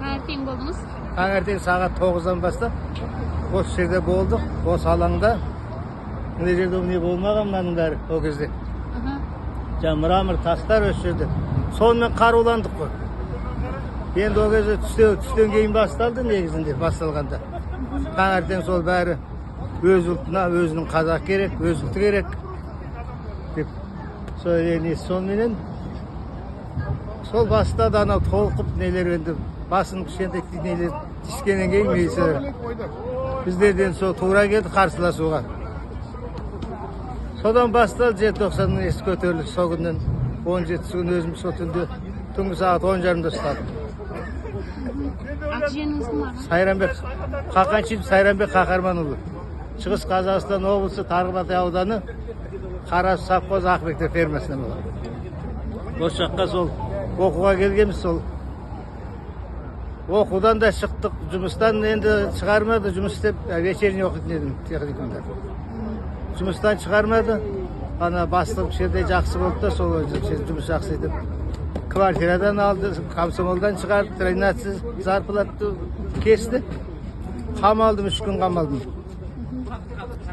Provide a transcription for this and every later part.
Tаңертең болдыңыз? Tаңертең сағат 9-дан бастап осы жерде болдық, осы алаңда. Мына жерде не болмаған мынаның бәрі ол кезде. Мрамор тастар осы жерде. Сонымен қаруландық қой. Енді ол кезде түстен кейін басталды негізінде басталғанда. Таңертең сол бәрі өз ұлтына, өзінің қазақ керек, өз ұлты керек деп сонымен сол бастады анау толқып нелер енді басын кішкентай нелер тишкеннен кейін мейісі біздерден сол тура келді қарсыласуға. Содан басталды желтоқсанның есі көтерілді. Сол күннен 17 күн өзім сол түнде түнгі сағат 10:30-да ұстадым. Аты жөніңіз кім аға? Сайранбек Қақаншин Сайранбек Қаһарманұлы. Шығыс Қазақстан облысы Тарбағатай ауданы Қарасу совхозы Ақбектер фермасынан болған. Осы жаққа сол оқуға келгенбіз. Сол оқудан да шықтық, жұмыстан енді шығармады, жұмыс істеп вечерний оқитын едім техникумда. Жұмыстан шығармады. Ана бастық кішкентай жақсы болды да, сол жұмыс жақсы етіп квартирадан алды, комсомолдан шығарды, 13 зарплатты кесті. Қамалдым, 3 күн қамалдым.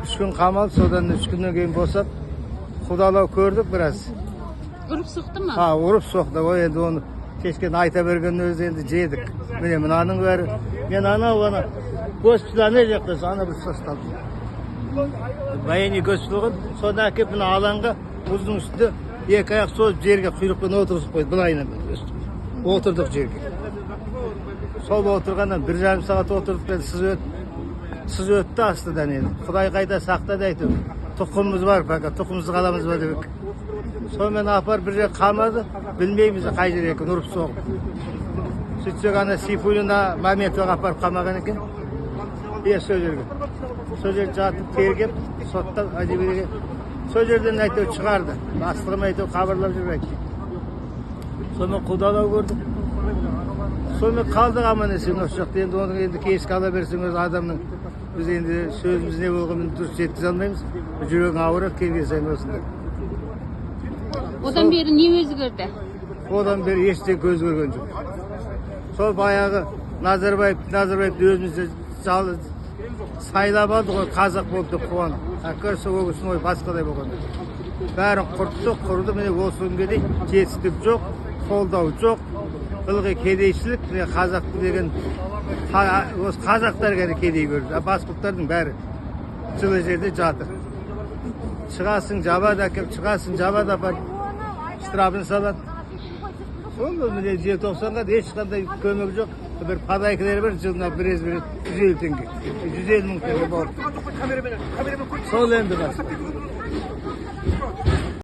3 күн қамалды, содан 3 күннен кейін босап, құдалау көрдік біраз. Ұрып соқты ма? Ұрып соқты. Ой, енді оны кешкен айта берген өзі енді жедік. Міне мынаның бәрі. Мен ана госпиталіне жақпыз, ана бір состалдым. Военный госпиталға, содан әкеп мына алаңға, мұздың үстінде екі аяқ созып жерге құйрықпен отырғызып қойды. Былайына отырдық жерге. Сол отырғаннан 1,5 сағат отырдық, сыз өтті астыдан енді. Құдай қайда сақтады әйтеуір. Тұқымымыз бар, тұқымымызды қаламыз ба деп. Сонымен апар бір жер қалмады, білмейміз қай жер екен, ұрып соғып. Сөйтсек ана Сейфуллина Маметоваға апарып қамаған екен. Сол жерге. Сол жерде жатып тергеп, соттап әдебиеге. Сол жерден әйтеуір шығарды. Бастығым әйтеуір хабарлап жүрмейді. Сонымен құдалау көрдік. Сонымен қалдық аман есен осы жақта. Енді оның енді кесік ала берсең өз адамның біз енді сөзіміз не болғанын дұрыс жеткізе алмаймыз. Жүрегің ауырып келген сайын осында. Одан бері не өзгерді? Одан бері ештеңе көз көрген жоқ. Сол баяғы Назарбаевты өзімізді сайлап алды ғой, қазақ болды деп қуанып. Көрсе ол кісінің ой басқадай болған. Бәрін құрды, міне осы күнге дейін жетістік жоқ, қолдау жоқ, ылғи кедейшілік, міне қазақ деген осы қазақтар ғана кедей көрді. Басқұттардың бәрі жылы жерде жатыр. Шығасың, жабады әкеп, шығасың, жабады апар, штрафын салады. Сол міне желтоқсанға ешқандай көмек жоқ. Bir padaykileri var, жылына bir 150 tenge. 150 мың теңге болды. Сол енді бар.